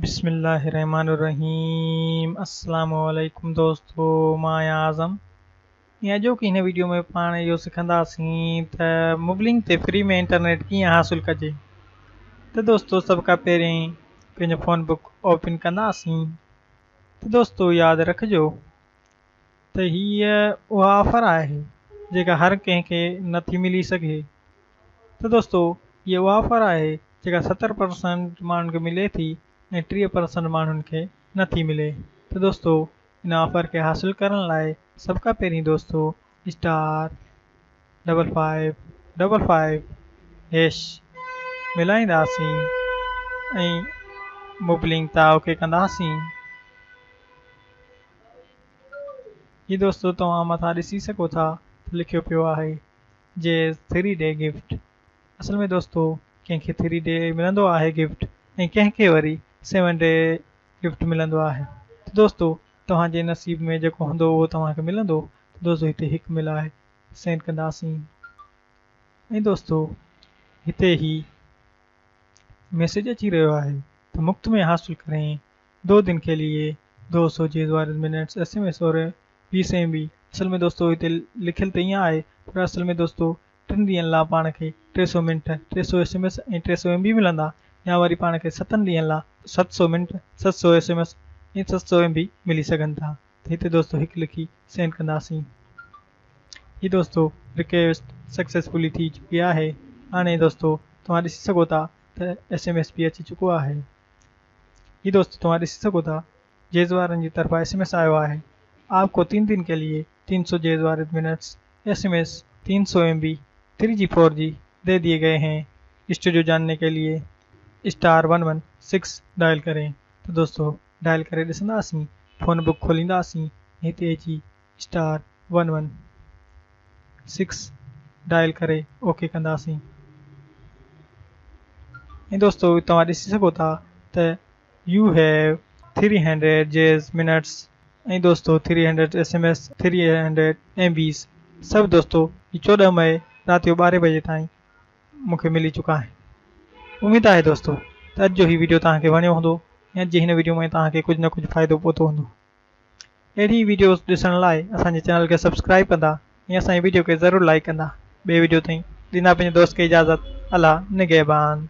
बिस्मिल्लाहिर्रहमानिर्रहीम अस्सलामुअलैकुम दोस्तों मां आज़म या जो कि हिन वीडियो में पाण इहो सिखंदासीं त मुबलिंग ते फ्री में इंटरनेट कीअं हासिल कजे। तो दोस्तों सब खां पहिरीं पंहिंजो फ़ोन बुक ओपन कंदासीं। तो दोस्तों यादि रखिजो त हीअ उहा ऑफर आहे जेका हर कंहिंखे नथी मिली सघे। तो दोस्तों ये उहा ऑफर आहे जेका 70% माण्हुनि खे मिले थी ऐं 30% माण्हुनि खे नथी मिले। तो दोस्तों इन ऑफर के हासिल करण लाइ सब खां पहिरीं दोस्तों *5555# मिलाईंदासीं ऐं मुबलिंग तां ओके कंदासीं। ये दोस्तों तव्हां मथां ॾिसी सघो था लिखियो पियो आहे जे 3 डे गिफ्ट। असल में दोस्तों कंहिंखे 3 डे मिलंदो आहे गिफ्ट ऐं कंहिंखे वरी 7 डे गिफ्ट मिलंदो आहे। तो दोस्तों तव्हांजे नसीब में जेको हूंदो उहो तव्हांखे मिलंदो। तो दोस्तों हिते हिकु मिलाए सेंड कंदासीं ऐं दोस्तों हिते ही मैसेज अची रहियो आहे तो मुफ्त में हासिल करें 2 दिन के लिए 200 मिनट्स SMS और 20 MB। असल में दोस्तों हिते लिखियल त ईअं आहे पर असल में दोस्तों 3 ॾींहंनि लाइ पाण खे 300 मिनट 300 SMS ऐं 300 MB मिलंदा या वरी पाण खे 7 ॾींहंनि लाइ 700 मिनट 700 SMS ऐं 700 MB मिली सघनि था। तो हिते दोस्तों हिकु लिखी सेंड कंदासीं। ही दोस्तों रिक्वेस्ट सक्सेसफुली थी चुकी आहे। हाणे दोस्तों तव्हां ॾिसी सघो था त SMS भी अची चुको आहे। ही दोस्तों तव्हां ॾिसी सघो था जेज़ वारनि जी तरफ़ा SMS आयो आहे आपको 3 दिन के लिए 300 जेज़ minutes SMS 300 MB 3G 4G दे दिए गए हैं। स्टूडियो जानने के लिए *116 डायल करें। तो दोस्तों डायल करे ॾिसंदासीं फ़ोन बुक खोलींदासीं हिते अची *116 डायल करे ओके कंदासीं ऐं दोस्तों तव्हां ॾिसी सघो था त यू हैव 300 जेज़ मिनट्स ऐं दोस्तों 300 SMS 300 MBs सब दोस्तों 14 मई रात जो 12 बजे ताईं मूंखे मिली चुका है। उम्मीद है दोस्तों त अॼु जो ही वीडियो तव्हांखे वणियो हूंदो या अॼु हिन वीडियो में तव्हांखे कुझु न कुझु फ़ाइदो पहुतो हूंदो। अहिड़ी वीडियोस ॾिसण लाइ असांजे चैनल खे सब्सक्राइब कंदा ऐं असांजी वीडियो खे ज़रूरु लाइक कंदा। ॿिए वीडियो ताईं ॾींदा पंहिंजे दोस्त खे इजाज़त। अल्लाह निगहबान।